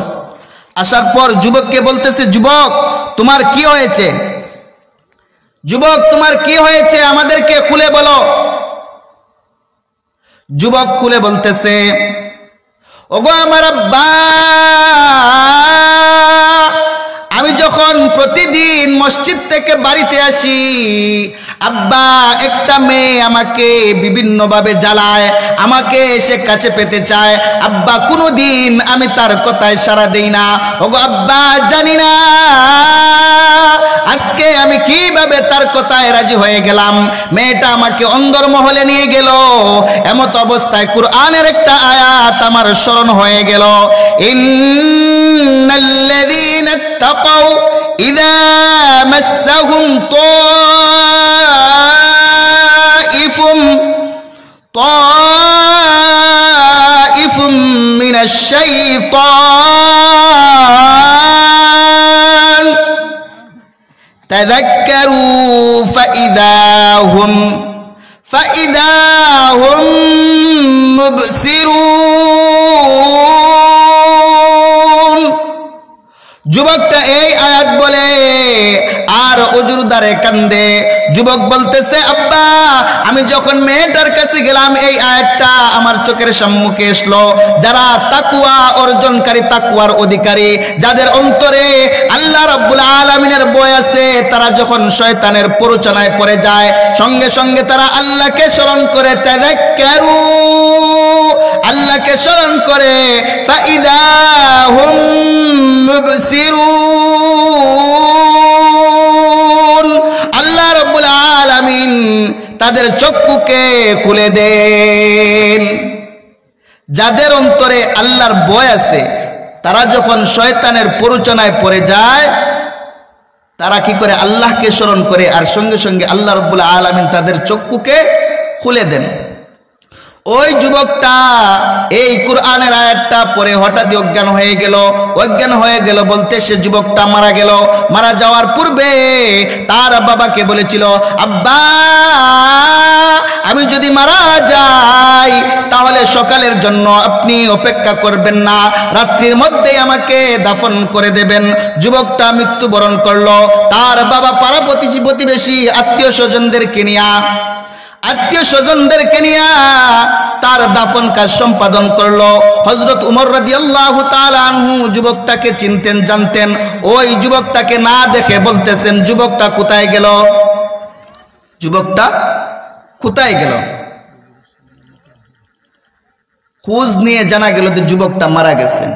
আসার পর যুবককে বলতেছে, যুবক তোমার কি হয়েছে? যুবক তোমার কি হয়েছে আমাদেরকে খুলে বলো। যুবক খুলে বলতেছে, ওগো আমার আব্বা, আমি যখন প্রতিদিন মসজিদ থেকে বাড়িতে আসি, আব্বা একটা মেয়ে আমাকে বিভিন্নভাবে জ্বালায়, আমাকে এসে কাছে পেতে চায়। আব্বা কোনোদিন আমি তার কথায় সাড়া দেই না। ওগো আব্বা, জানি না আজকে আমি কিভাবে তার কথায় রাজি হয়ে গেলাম। মেয়েটা আমাকে অন্দরমহলে নিয়ে গেল। এমত অবস্থায় কুরআনের একটা আয়াত আমার স্মরণ হয়ে গেল, ইন্নাল্লাযীনা তাকাউ ইযা মাসসাহুম তাইফুম মিনাশ শাইতান তাযাক্কারু ফাইদা হুম মুবসিরুন। যুবকটা এই আয়াত বলে আর অজুর দ্বারে কান্দে। যুবক বলতেছে, আব্বা আমি যখন মেয়েটার কাছে গেলাম এই আয়াতটা আমার চোখের সম্মুখে আসলো। যারা তাকওয়া অর্জনকারী, তাকওয়ার অধিকারী, যাদের অন্তরে আল্লাহ রাব্বুল আলামিনের ভয় আছে, তারা যখন শয়তানের প্ররোচনায় পড়ে যায় সঙ্গে সঙ্গে তারা আল্লাহকে স্মরণ করে, তাযাক্কারু, আল্লাহকে স্মরণ করে, ফাইদা হুম মুবসিরুন, আল্লাহ রাব্বুল আলামিন তাদের চক্ষুকে খুলে দেন। যাদের অন্তরে আল্লাহর ভয় আছে তারা যখন শয়তানের প্ররোচনায় পড়ে যায় তারা কি করে? আল্লাহকে স্মরণ করে আর সঙ্গে সঙ্গে আল্লাহ রাব্বুল আলামিন তাদের চক্ষুকে খুলে দেন। ওই যুবকটা এই কুরআনের আয়াতটা পড়ে হঠাৎই অজ্ঞান হয়ে গেল বলতে সে যুবকটা মারা গেল। মারা যাওয়ার পূর্বে তার বাবাকে বলেছিল, আব্বা আমি যদি মারা যাই তাহলে সকালের জন্য আপনি অপেক্ষা করবেন না, রাত্রির মধ্যেই আমাকে দাফন করে দেবেন। যুবকটা মৃত্যুবরণ করলো। তার বাবা পাড়া প্রতিবেশী আত্মীয় স্বজনদেরকে নিয়ে তার দাফন কাজ সম্পাদন করলো। হযরত উমর রাদিয়াল্লাহু তাআলা আনহু যুবকটাকে চিনতেন, জানতেন। ওই যুবকটাকে না দেখে বলতেছেন, যুবকটা কোথায় গেল? খোঁজ নিয়ে জানা গেল যে যুবকটা মারা গেছেন।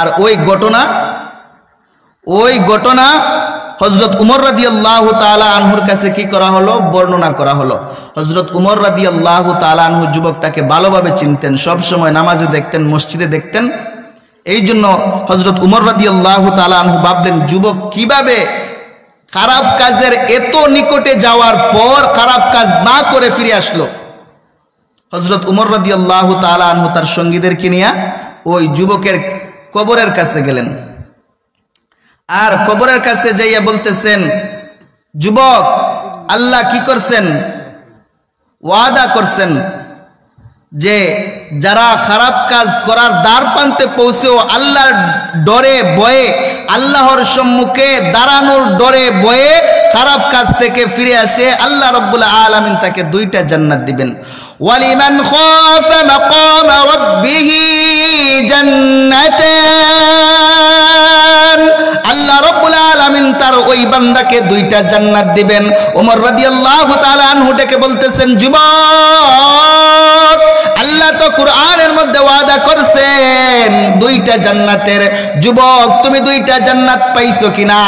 আর ওই ঘটনা হযরত উমর রাদিয়াল্লাহু তাআলা আনহুর কাছে কি করা হলো? বর্ণনা করা হলো। হযরত উমর রাদিয়াল্লাহু তাআলা আনহু যুবকটাকে ভালোভাবে চিনতেন, সব সময় নামাজে দেখতেন, মসজিদে দেখতেন। এই জন্য হযরত উমর রাদিয়াল্লাহু তাআলা আনহু ভাবলেন যুবক কিভাবে খারাপ কাজের এত নিকটে যাওয়ার পর খারাপ কাজ না করে ফিরে আসলো। হযরত উমর রাদিয়াল্লাহু তাআলা আনহু তার সঙ্গীদেরকে নিয়ে ওই যুবকের কবরের কাছে গেলেন, আর কবরের কাছে যাইয়া বলতেছেন, যুবক আল্লাহ কি করছেন, ওয়াদা করছেন যে যারা খারাপ কাজ করার দ্বার প্রান্তে পৌঁছেও আল্লাহর ডরে ভয়ে, আল্লাহর সম্মুখে দাঁড়ানোর ডরে ভয়ে খারাপ কাজ থেকে ফিরে আসে, আল্লাহ রাব্বুল আলামিন তাকে 2টা জান্নাত দিবেন। ওয়ালিমান খাফা মাকাম রাব্বিহি জান্নাতান, আল্লাহ রাব্বুল আলামিন তার ওই বান্দাকে 2টা জান্নাত দিবেন। ওমর রাদিয়াল্লাহু তাআলা আনহু ডেকে বলতেছেন, যুবক আল্লাহ তো কুরআনের মধ্যে ওয়াদা করছেন 2টা জান্নাতের, যুবক তুমি 2টা জান্নাত পাইছো কিনা?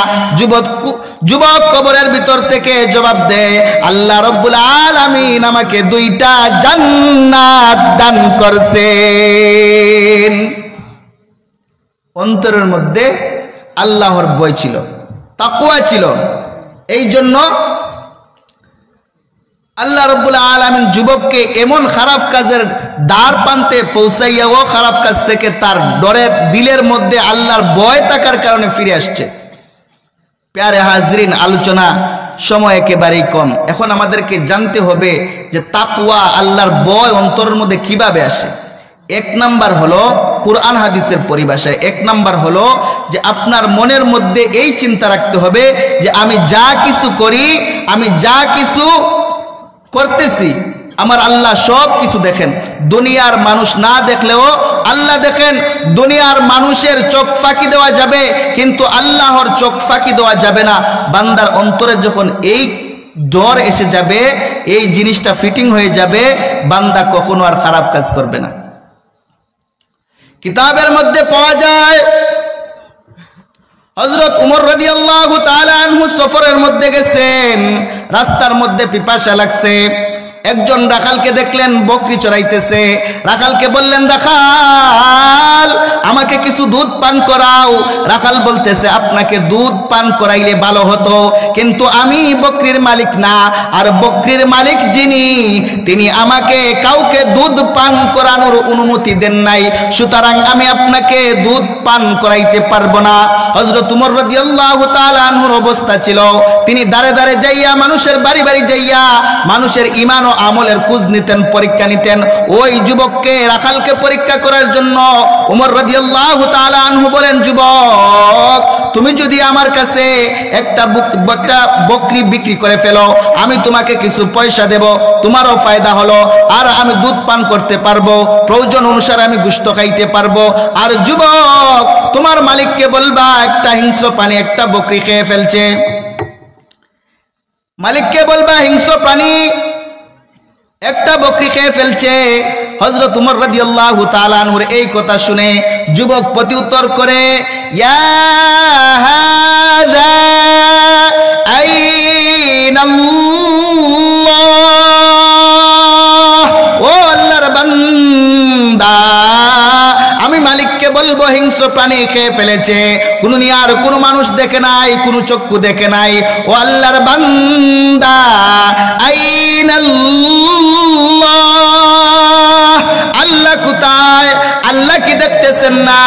যুবক কবরের ভিতর থেকে জবাব দেয়, আল্লাহ রাব্বুল আলামিন আমাকে 2টা জান্নাত দান করছেন। অন্তরের মধ্যে আল্লাহর ভয় ছিল, তাকওয়া ছিল। এই জন্য আল্লাহ রাব্বুল আলামিন যুবককে এমন খারাপ কাজের দ্বার প্রান্তে পৌঁছাইয়াও খারাপ কাজ থেকে তার ডরের দিলের মধ্যে আল্লাহর ভয় থাকার কারণে ফিরে আসছে। প্যারে হাজরিন, আলোচনা সময় একেবারেই কম। এখন আমাদেরকে জানতে হবে যে তাকওয়া আল্লাহর ভয় অন্তরের মধ্যে কিভাবে আসে। 1 নাম্বার হলো কুরআন হাদিসের পরিভাষায় 1 নাম্বার হলো যে আপনার মনের মধ্যে এই চিন্তা রাখতে হবে যে আমি যা কিছু করি, আমি যা কিছু করতেছি, আমার আল্লাহ সব কিছু দেখেন। দুনিয়ার মানুষ না দেখলেও আল্লাহ দেখেন। দুনিয়ার মানুষের চোখ ফাঁকি দেওয়া যাবে, কিন্তু আল্লাহর চোখ ফাঁকি দেওয়া যাবে না। বান্দার অন্তরে যখন এই ডর এসে যাবে, এই জিনিসটা ফিটিং হয়ে যাবে, বান্দা কখনো আর খারাপ কাজ করবে না। কিতাবের মধ্যে পাওয়া যায় হযরত উমর রাদিয়াল্লাহু তাআলা আনহু সফরের মধ্যে গেছেন, রাস্তার মধ্যে পিপাসা লাগছে। একজন রাখালকে দেখলেন বকরি চড়াইতেছে। রাখালকে বললেন, রাখাল আমাকে কিছু দুধ পান করাও। রাখাল বলতেছে, আপনাকে দুধ পান করাইলে ভালো হতো, কিন্তু আমি বকরির মালিক না, আর বকরির মালিক যিনি তিনি আমাকে কাউকে দুধ পান করানোর অনুমতি দেন নাই, সুতরাং আমি আপনাকে দুধ পান করাইতে পারবো না। হযরত উমর রাদিয়াল্লাহু তাআলা আনহুর অবস্থা ছিল, তিনি দাঁড়ে দাঁড়ে যাইয়া মানুষের বাড়ি বাড়ি যাইয়া মানুষের ঈমান ও আমলের খোঁজ নিতেন, পরীক্ষা নিতেন। ওই যুবককে, রাখালকে পরীক্ষা করার জন্য উমর রাদিয়াল্লাহু তাআলা আনহু বলেন, যুবক তুমি যদি আমার কাছে একটা বকরি বিক্রি করে ফেলো, আমি তোমাকে কিছু পয়সা দেব, তোমারও ফায়দা হলো, আর আমি দুধ পান করতে পারবো, প্রয়োজন অনুসারে আমি গোশত খাইতে পারবো। আর যুবক তোমার মালিককে বলবা একটা হিংস্র প্রাণী একটা বকরি খেয়ে ফেলছে, মালিককে বলবা হিংস্র প্রাণী একটা বকরি খেয়ে ফেলছে। হযরত উমর রাদিয়াল্লাহু তাআলা আনহুর এই কথা শুনে যুবক প্রত্যুত্তর করে, ইয়া হাযা আইনাল্লাহ, ও আল্লাহর বান্দা আমি মালিককে বলবো হিংস্র প্রাণী খেয়ে ফেলেছে, কোনো নিয়ার কোনো মানুষ দেখে নাই, কোনো চক্ষু দেখে নাই। ও আল্লাহর বান্দা আইনাল্লাহ, আল্লাহ কোথায়? আল্লাহ কি দেখতেছেন না?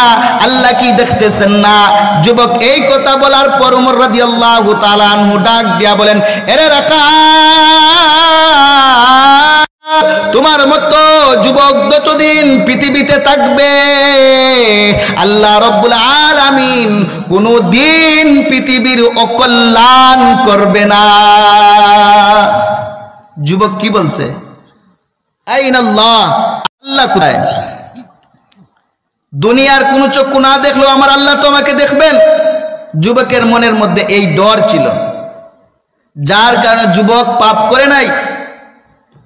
আল্লাহ কি দেখতেছেন না? যুবক এই কথা বলার পর উমর রাদিয়াল্লাহু তাআলা আনহু ডাক দিয়া বলেন, এরে রাখাল, তোমার মতো যুবক যতদিন পৃথিবীতে থাকবে আল্লাহ রাব্বুল আলামিন কোনদিন পৃথিবীর অকল্যাণ করবে না। যুবক কি বলছে? আইনাল্লাহ, আল্লাহ কোথায়? দুনিয়ার কোন চক্ষু না দেখলেও আমার আল্লাহ তো আমাকে দেখবেন। যুবকের মনের মধ্যে এই ডর ছিল, যার কারণে যুবক পাপ করে নাই।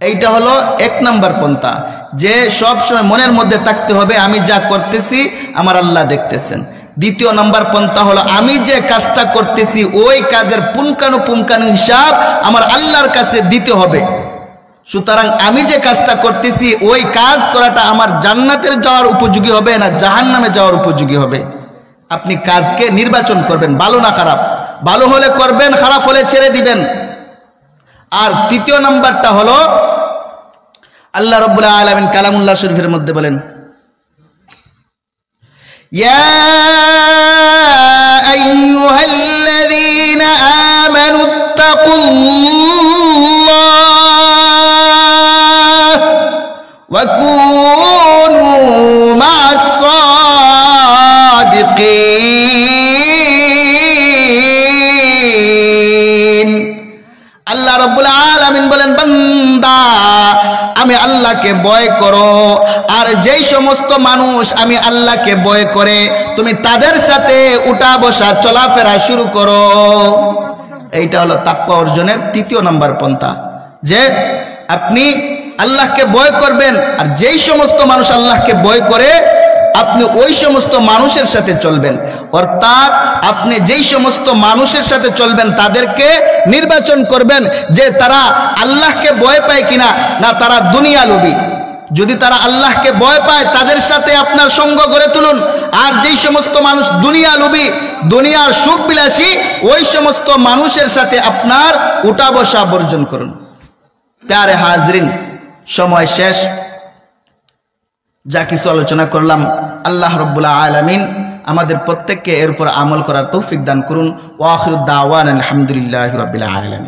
এইটা হলো 1 নাম্বার পন্থা, যে সব সময় মনের মধ্যে থাকতে হবে আমি যা করতেছি আমার আল্লাহ দেখতেছেন। 2 নাম্বার পন্থা হলো আমি যে কাজটা করতেছি ওই কাজের পুঙ্খানুপুঙ্খানু হিসাব আমার আল্লাহর কাছে দিতে হবে। সুতরাং আমি যে কাজটা করতেছি ওই কাজ করাটা আমার জান্নাতের যাওয়ার উপযোগী হবে না জাহান্নামে যাওয়ার উপযোগী হবে। আপনি কাজকে নির্বাচন করবেন, ভালো না খারাপ। ভালো হলে করবেন, খারাপ হলে ছেড়ে দিবেন। আর তৃতীয় নাম্বারটা হলো আল্লাহ রাব্বুল আলামিন কালামুল্লাহ শরীফের মধ্যে বলেন, ইয়া আইয়ুহাল্লাযীনা আমানুত্তাকুল্লাহ ওয়া কুনু মা'আস সাদিকিন। আল্লাহ রাব্বুল আলামিন বলেন, বান্দা আমি আল্লাহকে ভয় করো, আর যেই সমস্ত মানুষ আমি আল্লাহকে ভয় করে তুমি তাদের সাথে উঠা বসা চলাফেরা শুরু করো। এইটা হলো তাকওয়া অর্জনের তৃতীয় নাম্বার পন্থা, যে আপনি আল্লাহকে ভয় করবেন, আর যেই সমস্ত মানুষ আল্লাহকে ভয় করে আপনি ওই সমস্ত মানুষের সাথে চলবেন। অর্থাৎ আপনি যেই সমস্ত মানুষের সাথে চলবেন তাদেরকে নির্বাচন করবেন যে তারা আল্লাহকে ভয় পায় কিনা, না তারা দুনিয়া লোভী। যদি তারা আল্লাহকে ভয় পায় তাদের সাথে আপনার সঙ্গ গড়ে তুলুন, আর যেই সমস্ত মানুষ দুনিয়া লোভী, দুনিয়ার সুখ বিলাসী, ওই সমস্ত মানুষের সাথে আপনার উঠা বসা বর্জন করুন। প্যারে হাজরিন, সময় শেষ। যা কিছু আলোচনা করলাম আল্লাহ রাব্বুল আলামিন আমাদের প্রত্যেককে এর উপর আমল করার তৌফিক দান করুন। ওয়া আখিরু দাওয়ানা আলহামদুলিল্লাহি রাব্বিল আলামিন।